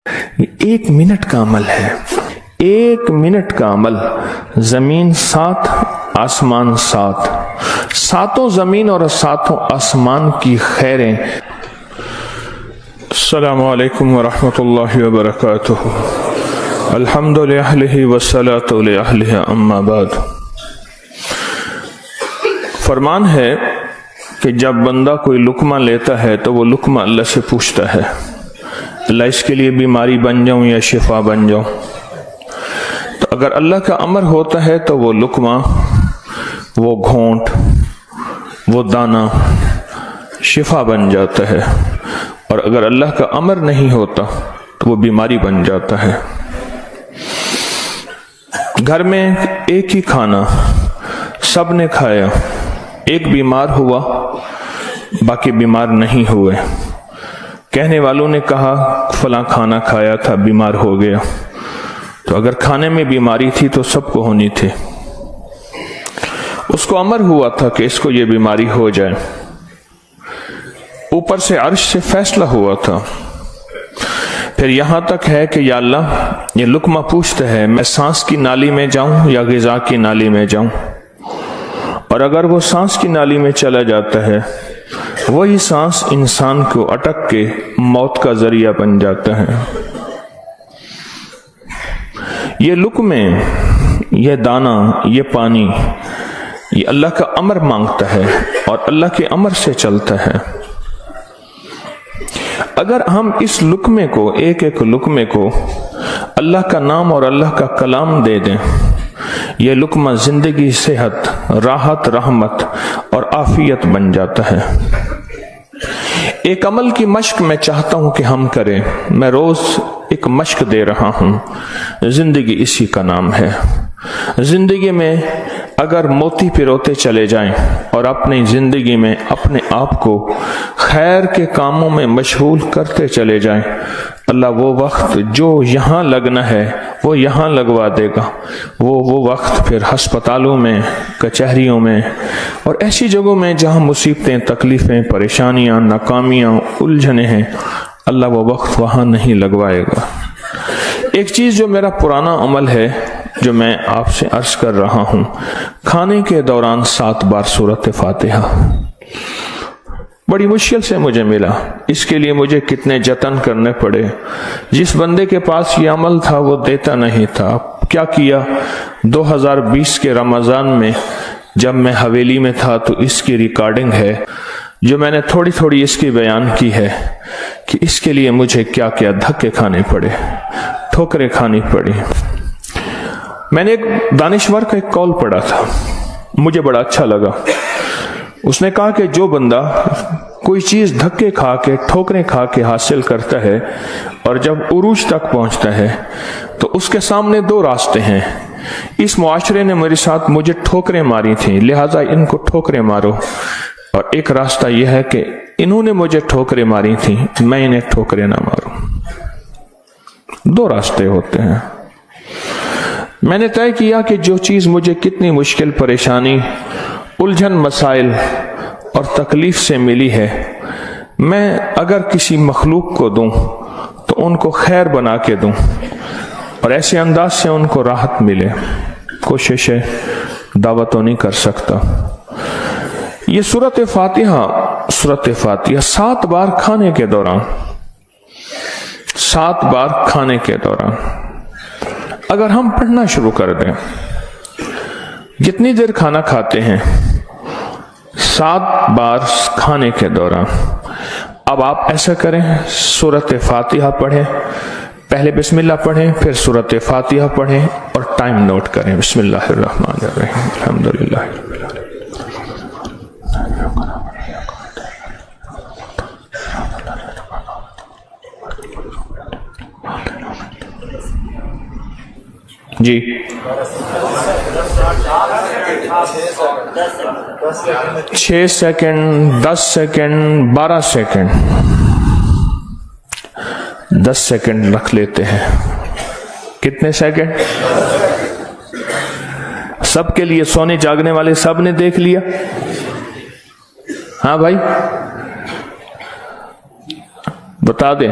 ایک منٹ کا عمل ہے، 1 منٹ کا عمل، زمین 7 آسمان 7، ساتوں زمین اور ساتوں آسمان کی خیریں۔ السلام علیکم ورحمۃ اللہ وبرکاتہ۔ الحمد للہ والصلاۃ لأہلہ اما بعد۔ فرمان ہے کہ جب بندہ کوئی لقمہ لیتا ہے تو وہ لقمہ اللہ سے پوچھتا ہے، اللہ اس کے لیے بیماری بن جاؤں یا شفا بن جاؤں؟ تو اگر اللہ کا امر ہوتا ہے تو وہ لقمہ، وہ گھونٹ، وہ دانہ شفا بن جاتا ہے، اور اگر اللہ کا امر نہیں ہوتا تو وہ بیماری بن جاتا ہے۔ گھر میں ایک ہی کھانا سب نے کھایا، ایک بیمار ہوا باقی بیمار نہیں ہوئے، کہنے والوں نے کہا فلاں کھانا کھایا تھا بیمار ہو گیا، تو اگر کھانے میں بیماری تھی تو سب کو ہونی تھی۔ اس کو امر ہوا تھا کہ اس کو یہ بیماری ہو جائے، اوپر سے عرش سے فیصلہ ہوا تھا۔ پھر یہاں تک ہے کہ یا اللہ یہ لقمہ پوچھتا ہے میں سانس کی نالی میں جاؤں یا غذا کی نالی میں جاؤں، اور اگر وہ سانس کی نالی میں چلا جاتا ہے وہی سانس انسان کو اٹک کے موت کا ذریعہ بن جاتا ہے۔ یہ لقمے، یہ دانہ، یہ پانی، یہ اللہ کا امر مانگتا ہے اور اللہ کے امر سے چلتا ہے۔ اگر ہم اس لقمے کو، ایک ایک لقمے کو اللہ کا نام اور اللہ کا کلام دے دیں، یہ لقمہ زندگی، صحت، راحت، رحمت اور عافیت بن جاتا ہے۔ ایک عمل کی مشق میں چاہتا ہوں کہ ہم کریں، میں روز ایک مشق دے رہا ہوں، زندگی اسی کا نام ہے۔ زندگی میں اگر موتی پروتے چلے جائیں اور اپنی زندگی میں اپنے آپ کو خیر کے کاموں میں مشغول کرتے چلے جائیں، اللہ وہ وقت جو یہاں لگنا ہے وہ یہاں لگوا دے گا۔ وہ وقت پھر ہسپتالوں میں، کچہریوں میں اور ایسی جگہوں میں جہاں مصیبتیں، تکلیفیں، پریشانیاں، ناکامیاں، الجھنیں ہیں، اللہ وہ وقت وہاں نہیں لگوائے گا۔ ایک چیز جو میرا پرانا عمل ہے، جو میں آپ سے عرض کر رہا ہوں، کھانے کے دوران 7 بار سورۃ فاتحہ، بڑی مشکل سے مجھے ملا، اس کے لیے مجھے کتنے جتن کرنے پڑے۔ جس بندے کے پاس یہ عمل تھا وہ دیتا نہیں تھا۔ کیا کیا؟ 2020 کے رمضان میں جب میں حویلی میں تھا تو اس کی ریکارڈنگ ہے، جو میں نے تھوڑی تھوڑی اس کی بیان کی ہے کہ اس کے لیے مجھے کیا کیا دھکے کھانے پڑے، ٹھوکریں کھانی پڑی۔ میں نے ایک دانشور کا ایک قول پڑھا تھا، مجھے بڑا اچھا لگا۔ اس نے کہا کہ جو بندہ کوئی چیز دھکے کھا کے، ٹھوکریں کھا کے حاصل کرتا ہے اور جب عروج تک پہنچتا ہے تو اس کے سامنے 2 راستے ہیں۔ اس معاشرے نے میرے ساتھ مجھے ٹھوکریں ماری تھیں، لہٰذا ان کو ٹھوکریں مارو، اور ایک راستہ یہ ہے کہ انہوں نے مجھے ٹھوکریں ماری تھیں، میں انہیں ٹھوکریں نہ ماروں۔ 2 راستے ہوتے ہیں۔ میں نے طے کیا کہ جو چیز مجھے کتنی مشکل، پریشانی، الجھن، مسائل اور تکلیف سے ملی ہے، میں اگر کسی مخلوق کو دوں تو ان کو خیر بنا کے دوں اور ایسے انداز سے ان کو راحت ملے۔ کوشش ہے، دعوت تو نہیں کر سکتا۔ یہ سورۃ فاتحہ 7 بار کھانے کے دوران، 7 بار کھانے کے دوران اگر ہم پڑھنا شروع کر دیں، جتنی دیر کھانا کھاتے ہیں 7 بار کھانے کے دوران، اب آپ ایسا کریں، سورۃ فاتحہ پڑھیں، پہلے بسم اللہ پڑھیں، پھر سورۃ فاتحہ پڑھیں اور ٹائم نوٹ کریں۔ بسم اللہ الرحمن الرحیم، الحمدللہ رب العالمین۔ جی 6 سیکنڈ، 10 سیکنڈ، 12 سیکنڈ، 10 سیکنڈ رکھ لیتے ہیں۔ کتنے سیکنڈ؟ سب کے لیے، سونے جاگنے والے سب نے دیکھ لیا؟ ہاں بھائی بتا دیں۔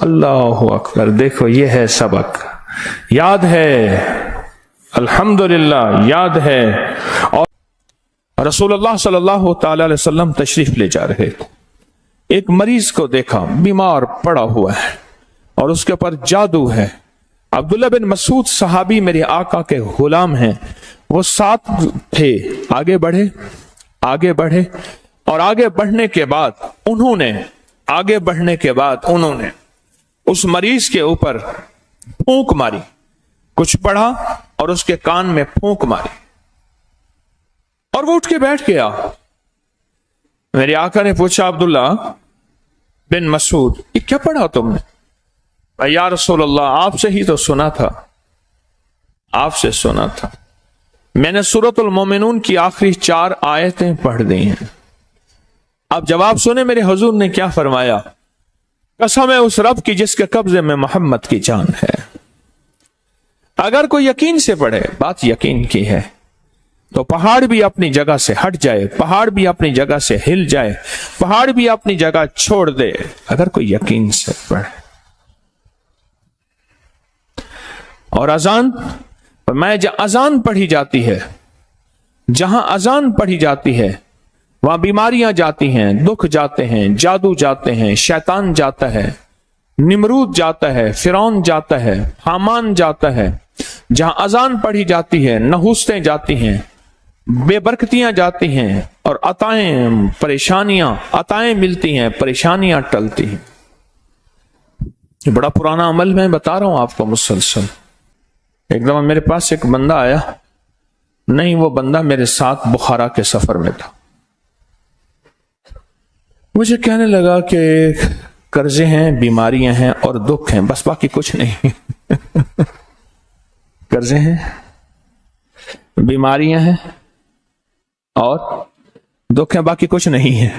اللہ اکبر. دیکھو یہ ہے سبق, یاد ہے, الحمدللہ یاد ہے. اور رسول اللہ صلی اللہ تعالی علیہ وسلم تشریف لے جا رہے تھے, ایک مریض کو دیکھا بیمار پڑا ہوا ہے اور اس کے اوپر جادو ہے. عبداللہ بن مسعود صحابی میرے آقا کے غلام ہیں, وہ ساتھ تھے. آگے بڑھے اور آگے بڑھنے کے بعد انہوں نے اس مریض کے اوپر پھونک ماری, کچھ پڑھا اور اس کے کان میں پھونک ماری اور وہ اٹھ کے بیٹھ گیا. میرے آقا نے پوچھا عبداللہ بن مسعود یہ کیا پڑھا تم نے؟ یا رسول اللہ آپ سے ہی تو سنا تھا, آپ سے سنا تھا. میں نے سورۃ المومنون کی آخری 4 آیتیں پڑھ دی ہیں. اب جواب سنے میرے حضور نے کیا فرمایا, قسم ہے اس رب کی جس کے قبضے میں محمد کی جان ہے. اگر کوئی یقین سے پڑھے, بات یقین کی ہے, تو پہاڑ بھی اپنی جگہ سے ہٹ جائے, پہاڑ بھی اپنی جگہ سے ہل جائے, پہاڑ بھی اپنی جگہ چھوڑ دے, اگر کوئی یقین سے پڑھے. اور اذان اذان پڑھی جاتی ہے, جہاں اذان پڑھی جاتی ہے وہاں بیماریاں جاتی ہیں, دکھ جاتے ہیں, جادو جاتے ہیں, شیطان جاتا ہے, نمرود جاتا ہے, فرعون جاتا ہے, حامان جاتا ہے. جہاں اذان پڑھی جاتی ہے نحوستیں جاتی ہیں, بے برکتیاں جاتی ہیں اور عطائیں ملتی ہیں, پریشانیاں ٹلتی ہیں. یہ بڑا پرانا عمل میں بتا رہا ہوں آپ کو مسلسل. ایک دفعہ میرے پاس ایک بندہ آیا, نہیں وہ بندہ میرے ساتھ بخارا کے سفر میں تھا. مجھے کہنے لگا کہ قرضے ہیں, بیماریاں ہیں اور دکھ ہیں, بس باقی کچھ نہیں. قرضے ہیں, بیماریاں ہیں اور دکھ ہیں, باقی کچھ نہیں ہے.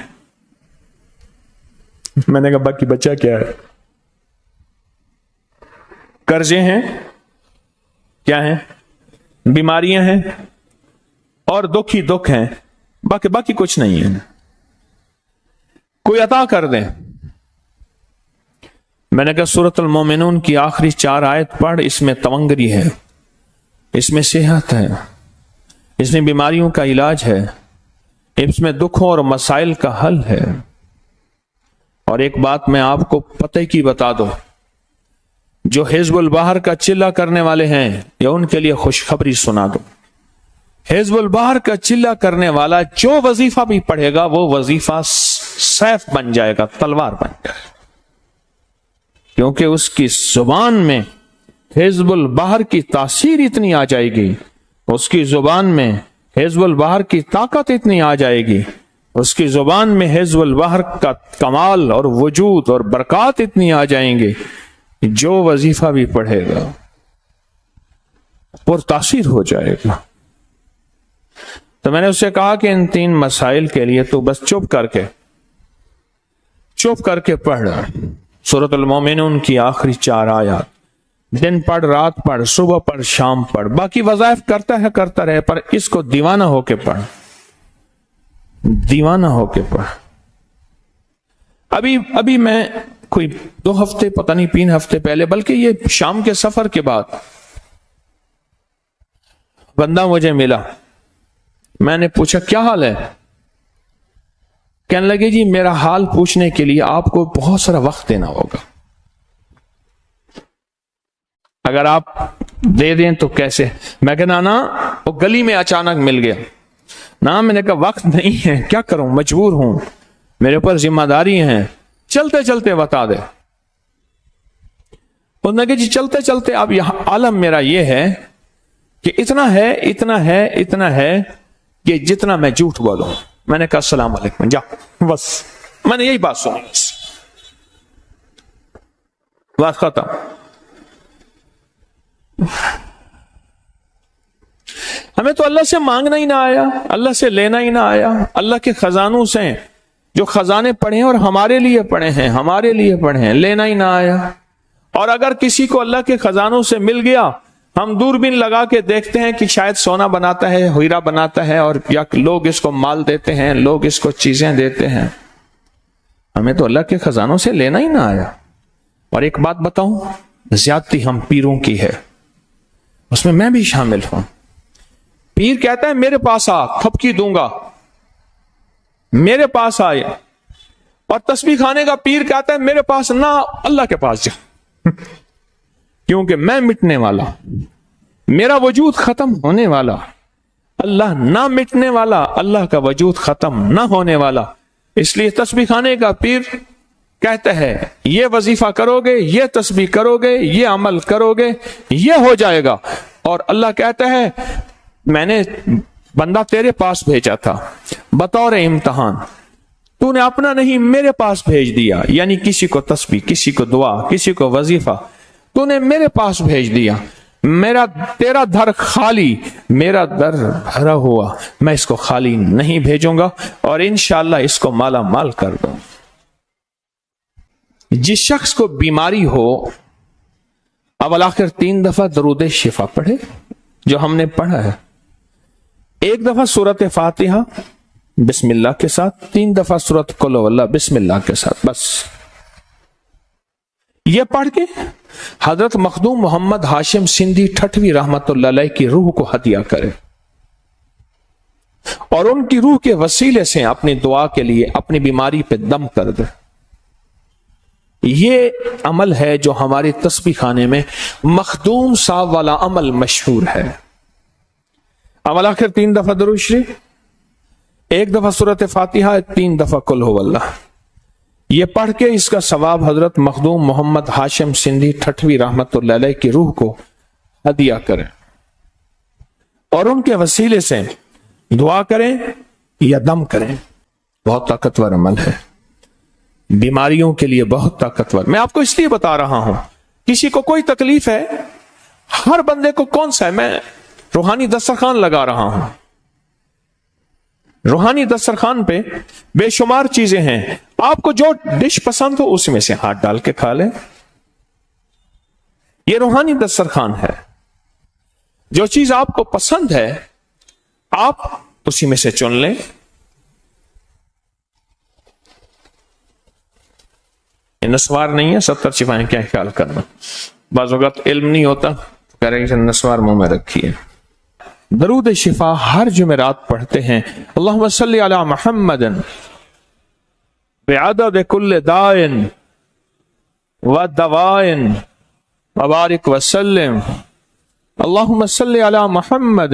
میں نے کہا باقی بچہ کیا ہے؟ قرضے ہیں, کیا ہیں, بیماریاں ہیں اور دکھ ہی دکھ ہیں, باقی کچھ نہیں ہے. کوئی عطا کر دیں. میں نے کہا سورۃ المومنون کی آخری 4 آیت پڑھ, اس میں تونگری ہے, اس میں صحت ہے, اس میں بیماریوں کا علاج ہے, اس میں دکھوں اور مسائل کا حل ہے. اور ایک بات میں آپ کو پتہ کی بتا دو, جو حزب البحر کا چلہ کرنے والے ہیں یا ان کے لیے خوشخبری سنا دو. حزب البحر کا چلہ کرنے والا جو وظیفہ بھی پڑھے گا وہ وظیفہ سیف بن جائے گا, تلوار بن جائے گا, کیونکہ اس کی زبان میں حزب البحر کی تاثیر اتنی آ جائے گی, اس کی زبان میں حزب البحر کی طاقت اتنی آ جائے گی, اس کی زبان میں حزب البحر کا کمال اور وجود اور برکات اتنی آ جائیں گے, جو وظیفہ بھی پڑھے گا پر تاثیر ہو جائے گا. تو میں نے اسے کہا کہ ان 3 مسائل کے لیے تو بس چپ کر کے پڑھ سورۃ المومنون کی آخری 4 آیات, دن پڑھ, رات پڑھ, صبح پڑھ, شام پڑھ, باقی وظائف کرتا رہے, پر اس کو دیوانہ ہو کے پڑھ, دیوانہ ہو کے پڑھ. ابھی میں کوئی 2 ہفتے پتہ نہیں 3 ہفتے پہلے, بلکہ یہ شام کے سفر کے بعد بندہ مجھے ملا. میں نے پوچھا کیا حال ہے؟ کہنے لگے جی میرا حال پوچھنے کے لیے آپ کو بہت سارا وقت دینا ہوگا, اگر آپ دے دیں تو کیسے؟ میں کہا نا وہ گلی میں اچانک مل گیا نا. میں نے کہا وقت نہیں ہے, کیا کروں, مجبور ہوں, میرے اوپر ذمہ داری ہیں, چلتے چلتے بتا دے. انہوں نے کہا جی چلتے چلتے اب یہاں عالم میرا یہ ہے کہ اتنا ہے کہ جتنا میں جھوٹ بولوں. میں نے کہا السلام علیکم, جا, بس میں نے یہی بات سنی, بات ختم. ہمیں تو اللہ سے مانگنا ہی نہ آیا, اللہ سے لینا ہی نہ آیا. اللہ کے خزانوں سے جو خزانے پڑھے ہیں اور ہمارے لیے پڑھے ہیں, لینا ہی نہ آیا. اور اگر کسی کو اللہ کے خزانوں سے مل گیا, ہم دوربین لگا کے دیکھتے ہیں کہ شاید سونا بناتا ہے, ہیرا بناتا ہے, اور یا لوگ اس کو مال دیتے ہیں, لوگ اس کو چیزیں دیتے ہیں. ہمیں تو اللہ کے خزانوں سے لینا ہی نہ آیا. اور ایک بات بتاؤں، زیادتی ہم پیروں کی ہے، اس میں میں بھی شامل ہوں۔ پیر کہتا ہے میرے پاس آ، تھپکی دوں گا، میرے پاس آئے، اور تسبیح کھانے کا پیر کہتا ہے میرے پاس نہ، اللہ کے پاس جا، کیونکہ میں مٹنے والا، میرا وجود ختم ہونے والا، اللہ نہ مٹنے والا، اللہ کا وجود ختم نہ ہونے والا۔ اس لیے تسبیح کھانے کا پیر کہتا ہے یہ وظیفہ کرو گے، یہ تسبیح کرو گے، یہ عمل کرو گے، یہ ہو جائے گا۔ اور اللہ کہتا ہے میں نے بندہ تیرے پاس بھیجا تھا بطور امتحان، تو نے اپنا نہیں میرے پاس بھیج دیا، یعنی کسی کو تسبیح، کسی کو دعا، کسی کو وظیفہ تو نے میرے پاس بھیج دیا۔ تیرا در خالی، میرا در بھرا ہوا، میں اس کو خالی نہیں بھیجوں گا، اور انشاءاللہ اس کو مالا مال کر دوں۔ جس شخص کو بیماری ہو، اول آخر 3 دفعہ درود شفا پڑھے جو ہم نے پڑھا ہے، 1 دفعہ سورۃ فاتحہ بسم اللہ کے ساتھ، 3 دفعہ سورۃ قل ہو اللہ بسم اللہ کے ساتھ، بس یہ پڑھ کے حضرت مخدوم محمد ہاشم سندھی ٹھٹوی رحمت اللہ علیہ کی روح کو ہدیہ کرے، اور ان کی روح کے وسیلے سے اپنی دعا کے لیے اپنی بیماری پہ دم کر دے۔ یہ عمل ہے جو ہماری تسبیح خانے میں مخدوم صاحب والا عمل مشہور ہے۔ اول آخر 3 دفعہ درود شریف، 1 دفعہ سورۃ فاتحہ، 3 دفعہ قل ہو اللہ، یہ پڑھ کے اس کا ثواب حضرت مخدوم محمد ہاشم سندھی ٹھٹوی رحمت اللہ علیہ کی روح کو ہدیہ کریں، اور ان کے وسیلے سے دعا کریں یا دم کریں۔ بہت طاقتور عمل ہے، بیماریوں کے لیے بہت طاقتور۔ میں آپ کو اس لیے بتا رہا ہوں، کسی کو کوئی تکلیف ہے، ہر بندے کو کون سا ہے، میں روحانی دسترخوان لگا رہا ہوں، روحانی دسترخوان پہ بے شمار چیزیں ہیں، آپ کو جو ڈش پسند ہو اس میں سے ہاتھ ڈال کے کھا لیں، یہ روحانی دسترخوان ہے۔ جو چیز آپ کو پسند ہے آپ اسی میں سے چن لیں۔ یہ نسوار نہیں ہے، 70 شفائیں، کیا خیال کرنا، بعض اوقات علم نہیں ہوتا، کہہ رہے ہیں نسوار منہ میں رکھیے۔ درود شفا ہر جمعرات پڑھتے ہیں، اللہم صلی علی محمد بعدد کل دائن و دوائن وبارک وسلم، اللہم صلی علی محمد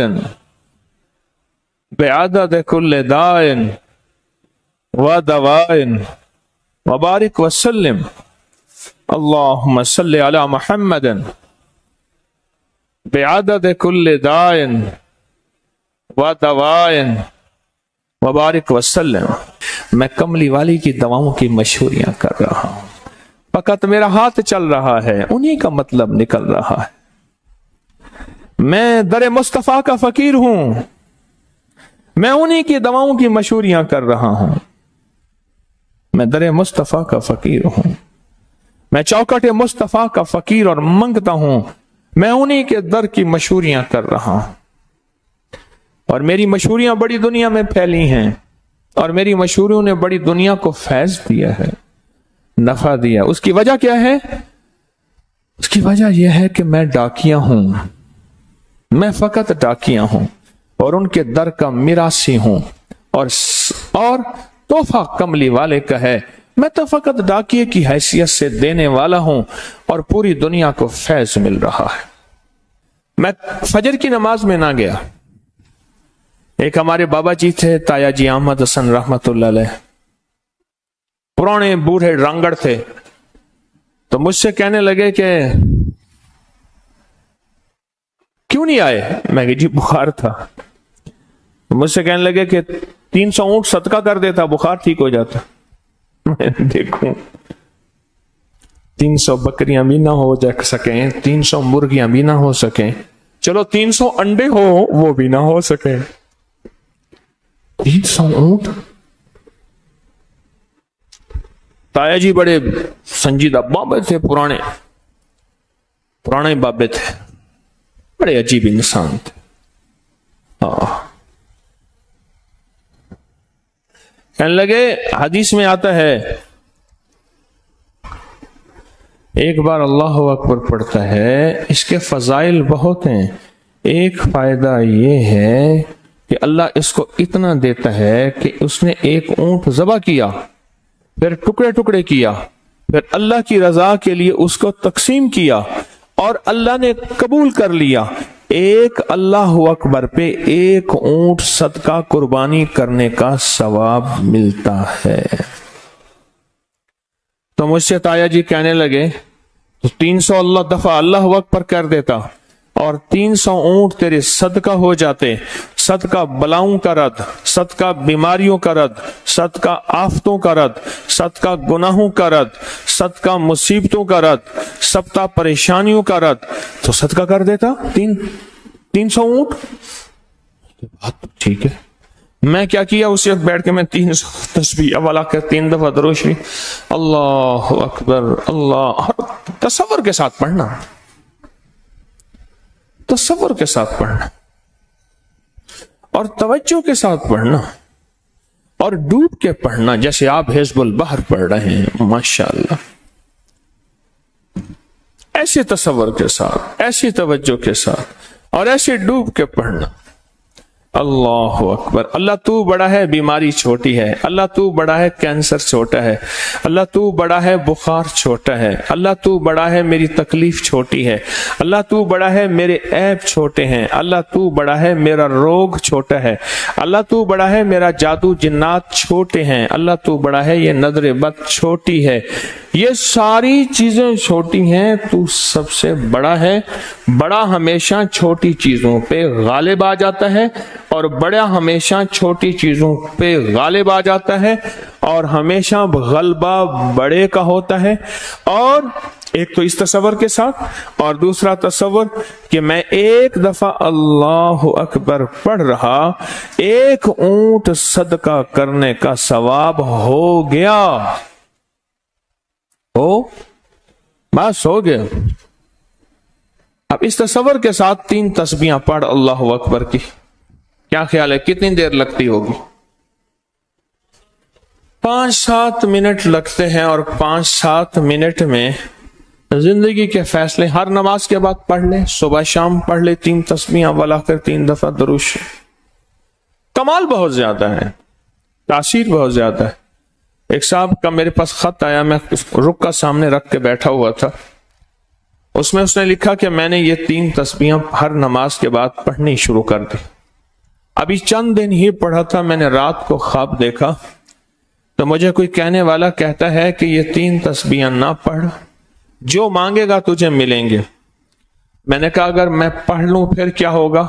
بعدد کل دائن و دوائن وبارک وسلم، اللہم صلی علی محمد بعدد کل دائن و دوائن وبارک وسلم۔ میں کملی والی کی دواؤں کی مشہوریاں کر رہا ہوں، فقط میرا ہاتھ چل رہا ہے، انہی کا مطلب نکل رہا ہے۔ میں در مصطفیٰ کا فقیر ہوں، میں انہی کی دواؤں کی مشہوریاں کر رہا ہوں، میں در مصطفیٰ کا فقیر ہوں، میں چوکٹ مصطفیٰ کا فقیر اور منگتا ہوں، میں انہی کے در کی مشہوریاں کر رہا ہوں، اور میری مشہوریاں بڑی دنیا میں پھیلی ہیں، اور میری مشہوریوں نے بڑی دنیا کو فیض دیا ہے، نفع دیا۔ اس کی وجہ کیا ہے؟ اس کی وجہ یہ ہے کہ میں ڈاکیہ ہوں، میں فقط ڈاکیہ ہوں، اور ان کے در کا میراثی ہوں، اور تحفہ کملی والے کا ہے، میں تو فقط ڈاکیے کی حیثیت سے دینے والا ہوں، اور پوری دنیا کو فیض مل رہا ہے۔ میں فجر کی نماز میں نہ گیا، ایک ہمارے بابا جی تھے تایا جی احمد حسن رحمت اللہ علیہ، پرانے بوڑھے رانگڑ تھے، تو مجھ سے کہنے لگے کہ کیوں نہیں آئے؟ میں کہ جی بخار تھا۔ مجھ سے کہنے لگے کہ 300 اونٹ صدقہ کر دیتا بخار ٹھیک ہو جاتا۔ میں دیکھوں 300 بکریاں بھی نہ ہو جا سکیں، 300 مرغیاں بھی نہ ہو سکیں، چلو 300 انڈے ہو وہ بھی نہ ہو سکیں، 300 اونٹ۔ تایا جی بڑے سنجیدہ بابے تھے، پرانے بابے تھے، بڑے عجیب انسان تھے۔ کہنے لگے حدیث میں آتا ہے ایک بار اللہ اکبر پڑھتا ہے، اس کے فضائل بہت ہیں۔ ایک فائدہ یہ ہے کہ اللہ اس کو اتنا دیتا ہے کہ اس نے ایک اونٹ ذبح کیا، پھر ٹکڑے ٹکڑے کیا، پھر اللہ کی رضا کے لیے اس کو تقسیم کیا اور اللہ نے قبول کر لیا۔ ایک اللہ اکبر پہ ایک اونٹ صدقہ قربانی کرنے کا ثواب ملتا ہے۔ تو مجھ سے تایا جی کہنے لگے تو 300 دفعہ اللہ اکبر کر دیتا اور 300 اونٹ تیرے صدقہ ہو جاتے۔ صدقہ بلاؤں کا رد، صدقہ بیماریوں کا رد، صدقہ آفتوں کا رد، صدقہ گناہوں کا رد، صدقہ مصیبتوں کا رد، صدقہ پریشانیوں کا رد۔ تو صدقہ کر دیتا 300 اونٹ۔ بات تو ٹھیک ہے، میں کیا کیا اسی وقت بیٹھ کے میں 300 تسبیح والا کر 3 دفعہ درود شریف، اللہ اکبر اللہ، تصور کے ساتھ پڑھنا، تصور کے ساتھ پڑھنا اور توجہ کے ساتھ پڑھنا اور ڈوب کے پڑھنا، جیسے آپ حزب البحر پڑھ رہے ہیں ماشاءاللہ، ایسے تصور کے ساتھ، ایسی توجہ کے ساتھ اور ایسے ڈوب کے پڑھنا۔ اللہ اکبر، اللہ تو بڑا ہے، بیماری چھوٹی ہے، اللہ تو بڑا ہے، کینسر چھوٹا ہے، اللہ تو بڑا ہے، بخار چھوٹا ہے، اللہ تو بڑا ہے، میری تکلیف چھوٹی ہے، اللہ تو بڑا ہے، میرے عیب چھوٹے ہیں، اللہ تو بڑا ہے، میرا روگ چھوٹا ہے، اللہ تو بڑا ہے، میرا جادو جنات چھوٹے ہیں، اللہ تو بڑا ہے، یہ نظر بد چھوٹی ہے، یہ ساری چیزیں چھوٹی ہیں، تو سب سے بڑا ہے۔ بڑا ہمیشہ چھوٹی چیزوں پہ غالب آ جاتا ہے اور بڑا ہمیشہ چھوٹی چیزوں پہ غالب آ جاتا ہے اور ہمیشہ غلبہ بڑے کا ہوتا ہے۔ اور ایک تو اس تصور کے ساتھ، اور دوسرا تصور کہ میں ایک دفعہ اللہ اکبر پڑھ رہا، ایک اونٹ صدقہ کرنے کا ثواب ہو گیا، بس ہو گیا۔ اب اس تصور کے ساتھ 3 تسبیحاں پڑھ اللہ اکبر کی، کیا خیال ہے کتنی دیر لگتی ہوگی؟ 5-7 منٹ لگتے ہیں، اور 5-7 منٹ میں زندگی کے فیصلے ہر نماز کے بعد پڑھ لیں، صبح شام پڑھ لیں 3 تسبیحاں والا کر 3 دفعہ درود شریف۔ کمال بہت زیادہ ہے، تاثیر بہت زیادہ ہے۔ ایک صاحب کا میرے پاس خط آیا، میں رک کا سامنے رکھ کے بیٹھا ہوا تھا، اس میں اس نے لکھا کہ میں نے یہ 3 تسبیحاں ہر نماز کے بعد پڑھنی شروع کر دی، ابھی چند دن ہی پڑھا تھا، میں نے رات کو خواب دیکھا تو مجھے کوئی کہنے والا کہتا ہے کہ یہ 3 تسبیحاں نہ پڑھ، جو مانگے گا تجھے ملیں گے۔ میں نے کہا اگر میں پڑھ لوں پھر کیا ہوگا؟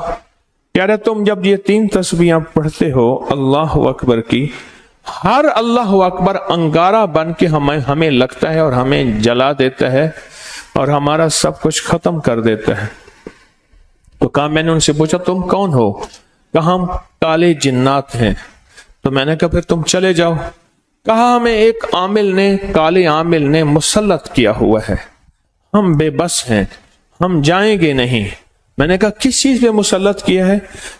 کہہ رہے تم جب یہ 3 تسبیحاں پڑھتے ہو اللہ اکبر کی، ہر اللہ اکبر انگارہ بن کے ہمیں لگتا ہے اور ہمیں جلا دیتا ہے اور ہمارا سب کچھ ختم کر دیتا ہے۔ تو کہا، میں نے ان سے پوچھا تم کون ہو؟ کہا ہم کالے جنات ہیں۔ تو میں نے کہا پھر تم چلے جاؤ۔ کہا ہمیں ایک عامل نے، کالے عامل نے مسلط کیا ہوا ہے، ہم بے بس ہیں، ہم جائیں گے نہیں۔ میں نے کہا کس چیز پہ مسلط کیا ہے؟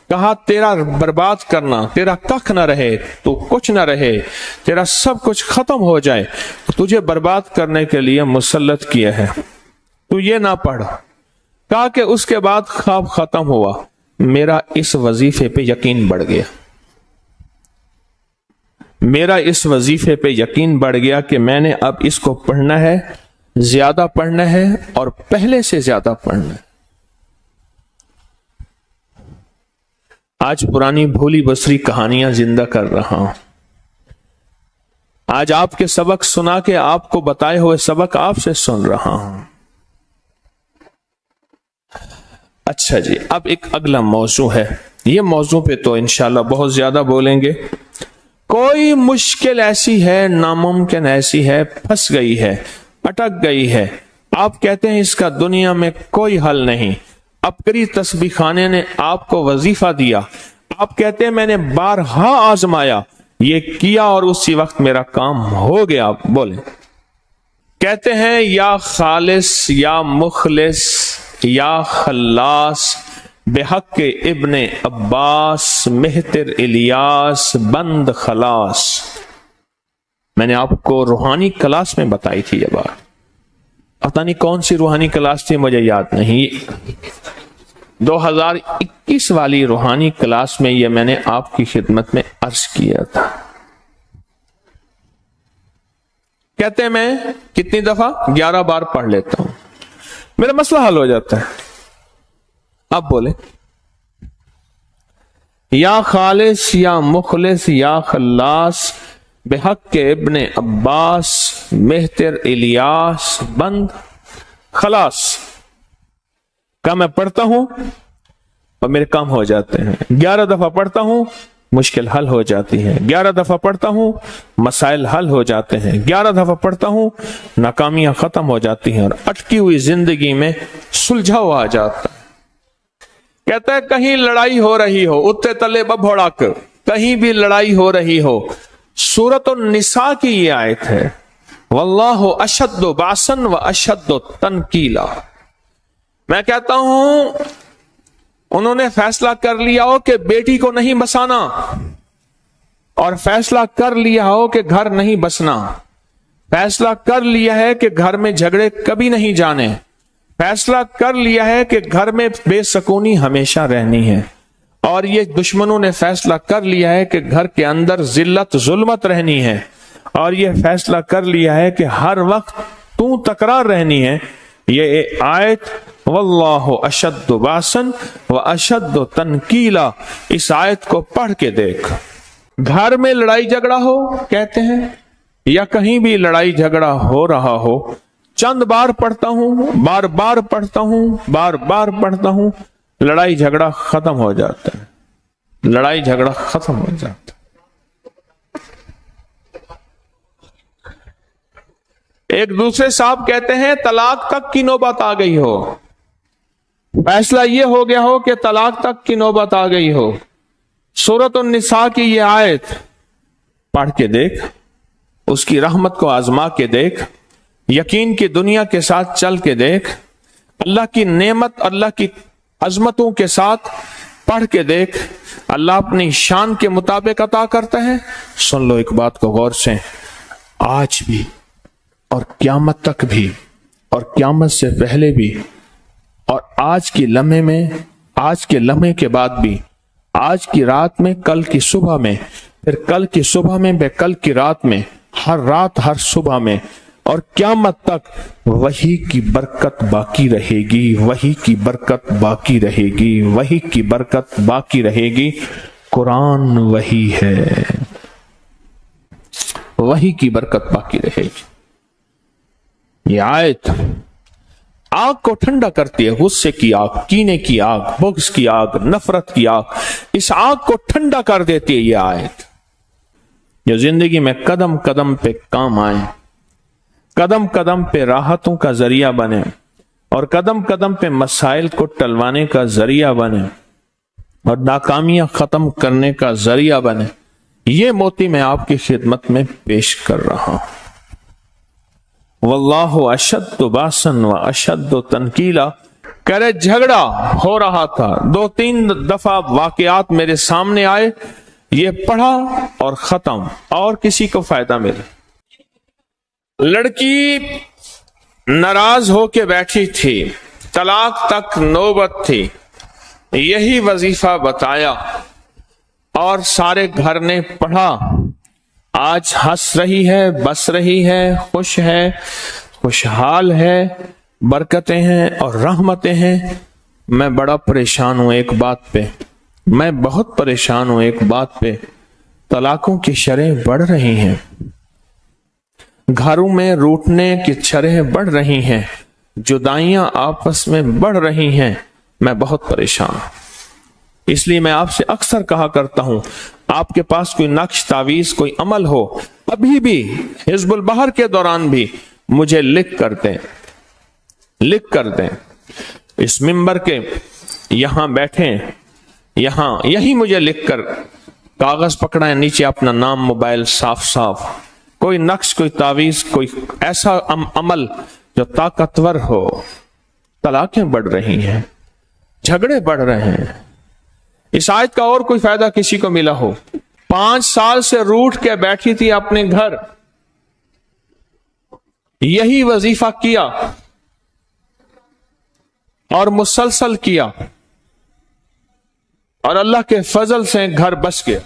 کہا تیرا برباد کرنا، تیرا کخ نہ رہے، تو کچھ نہ رہے، تیرا سب کچھ ختم ہو جائے، تجھے برباد کرنے کے لیے مسلط کیا ہے، تو یہ نہ پڑھ۔ کہا کہ اس کے بعد خواب ختم ہوا، میرا اس وظیفے پہ یقین بڑھ گیا، میرا اس وظیفے پہ یقین بڑھ گیا کہ میں نے اب اس کو پڑھنا ہے، زیادہ پڑھنا ہے اور پہلے سے زیادہ پڑھنا ہے۔ آج پرانی بھولی بسری کہانیاں زندہ کر رہا ہوں، آج آپ کے سبق سنا کے آپ کو بتائے ہوئے سبق آپ سے سن رہا ہوں۔ اچھا جی، اب ایک اگلا موضوع ہے، یہ موضوع پہ تو انشاءاللہ بہت زیادہ بولیں گے۔ کوئی مشکل ایسی ہے، ناممکن ایسی ہے، پھنس گئی ہے، اٹک گئی ہے، آپ کہتے ہیں اس کا دنیا میں کوئی حل نہیں، عبقری تسبیح خانے نے آپ کو وظیفہ دیا، آپ کہتے ہیں میں نے بارہا آزمایا، یہ کیا اور اسی وقت میرا کام ہو گیا، بولیں۔ کہتے ہیں یا خالص یا مخلص یا خلاص، بحق ابن عباس مہتر الیاس بند خلاص۔ میں نے آپ کو روحانی کلاس میں بتائی تھی یہ بات۔ پتہ نہیں کون سی روحانی کلاس تھی مجھے یاد نہیں، 2021 والی روحانی کلاس میں یہ میں نے آپ کی خدمت میں عرض کیا تھا۔ کہتے ہیں میں کتنی دفعہ 11 بار پڑھ لیتا ہوں، میرا مسئلہ حل ہو جاتا ہے۔ اب بولے یا خالص یا مخلص یا خلاص بحق کے ابن عباس مہتر الیاس بند خلاص کا میں پڑھتا ہوں اور میرے کام ہو جاتے ہیں۔ 11 دفعہ پڑھتا ہوں مشکل حل ہو جاتی ہے، 11 دفعہ پڑھتا ہوں مسائل حل ہو جاتے ہیں، 11 دفعہ پڑھتا ہوں ناکامیاں ختم ہو جاتی ہیں اور اٹکی ہوئی زندگی میں سلجھاؤ آ جاتا ہے۔ کہتا ہے کہیں لڑائی ہو رہی ہو، اتے تلے ببھڑک، کہیں بھی لڑائی ہو رہی ہو، سورۃ النساء کی یہ آیت ہے، واللہ اشد باسن و اشد تنکیلا۔ میں کہتا ہوں انہوں نے فیصلہ کر لیا ہو کہ بیٹی کو نہیں بسانا، اور فیصلہ کر لیا ہو کہ گھر نہیں بسنا، فیصلہ کر لیا ہے کہ گھر میں جھگڑے کبھی نہیں جانے، فیصلہ کر لیا ہے کہ گھر میں بے سکونی ہمیشہ رہنی ہے، اور یہ دشمنوں نے فیصلہ کر لیا ہے کہ گھر کے اندر ذلت ظلمت رہنی ہے، اور یہ فیصلہ کر لیا ہے کہ ہر وقت تو تکرار رہنی ہے۔ یہ آیت واللہ اشد باسن و اشد تنکیلا، اس آیت کو پڑھ کے دیکھ۔ گھر میں لڑائی جھگڑا ہو کہتے ہیں، یا کہیں بھی لڑائی جھگڑا ہو رہا ہو، چند بار پڑھتا ہوں، بار بار پڑھتا ہوں، بار بار پڑھتا ہوں، لڑائی جھگڑا ختم ہو جاتا ہے، لڑائی جھگڑا ختم ہو جاتا ہے۔ ایک دوسرے صاحب کہتے ہیں طلاق تک کی نوبت آ گئی ہو، فیصلہ یہ ہو گیا ہو کہ طلاق تک کی نوبت آ گئی ہو، سورۃ النساء کی یہ آیت پڑھ کے دیکھ، اس کی رحمت کو آزما کے دیکھ، یقین کی دنیا کے ساتھ چل کے دیکھ، اللہ کی نعمت اللہ کی عظمتوں کے ساتھ پڑھ کے دیکھ، اللہ اپنی شان کے مطابق عطا کرتا ہے۔ سن لو ایک بات کو غور سے، آج بھی اور قیامت تک بھی اور قیامت سے پہلے بھی اور آج کی لمحے میں، آج کے لمحے کے بعد بھی، آج کی رات میں، کل کی صبح میں، پھر کل کی صبح میں، بے کل کی رات میں، ہر رات ہر صبح میں اور قیامت تک وہی کی برکت باقی رہے گی، وہی کی برکت باقی رہے گی، وہی کی برکت باقی رہے گی۔ قرآن وہی ہے، وہی کی برکت باقی رہے گی۔ یہ آیت آگ کو ٹھنڈا کرتی ہے، غصے کی آگ، کینے کی آگ، بغض کی آگ، نفرت کی آگ، اس آگ کو ٹھنڈا کر دیتی ہے یہ آیت، جو زندگی میں قدم قدم پہ کام آئے، قدم قدم پہ راحتوں کا ذریعہ بنے، اور قدم قدم پہ مسائل کو ٹلوانے کا ذریعہ بنے، اور ناکامیاں ختم کرنے کا ذریعہ بنے۔ یہ موتی میں آپ کی خدمت میں پیش کر رہا ہوں۔ واللہ اشد باسن و اشد تنکیلا، کرے جھگڑا ہو رہا تھا، 2-3 دفعہ واقعات میرے سامنے آئے، یہ پڑھا اور ختم، اور کسی کو فائدہ ملے۔ لڑکی ناراض ہو کے بیٹھی تھی، طلاق تک نوبت تھی، یہی وظیفہ بتایا اور سارے گھر نے پڑھا، آج ہنس رہی ہے، بس رہی ہے، خوش ہے، خوشحال ہے، برکتیں ہیں اور رحمتیں ہیں۔ میں بڑا پریشان ہوں ایک بات پہ، میں بہت پریشان ہوں ایک بات پہ، طلاقوں کی شرح بڑھ رہی ہیں، گھروں میں روٹنے کی شرح بڑھ رہی ہیں، جدائیاں آپس میں بڑھ رہی ہیں، میں بہت پریشان ہوں۔ اس لیے میں آپ سے اکثر کہا کرتا ہوں، آپ کے پاس کوئی نقش تعویذ کوئی عمل ہو، ابھی بھی حزب البحر کے دوران بھی مجھے لکھ کر دیں، اس منبر کے یہاں بیٹھیں، یہی مجھے لکھ کر کاغذ پکڑائیں، نیچے اپنا نام، موبائل، صاف صاف کوئی نقش کوئی تعویذ کوئی ایسا عمل جو طاقتور ہو۔ طلاقیں بڑھ رہی ہیں، جھگڑے بڑھ رہے ہیں، اس آیت کا اور کوئی فائدہ کسی کو ملا ہو؟ 5 سال سے روٹھ کے بیٹھی تھی اپنے گھر، یہی وظیفہ کیا، اور مسلسل کیا اور اللہ کے فضل سے گھر بچ گیا.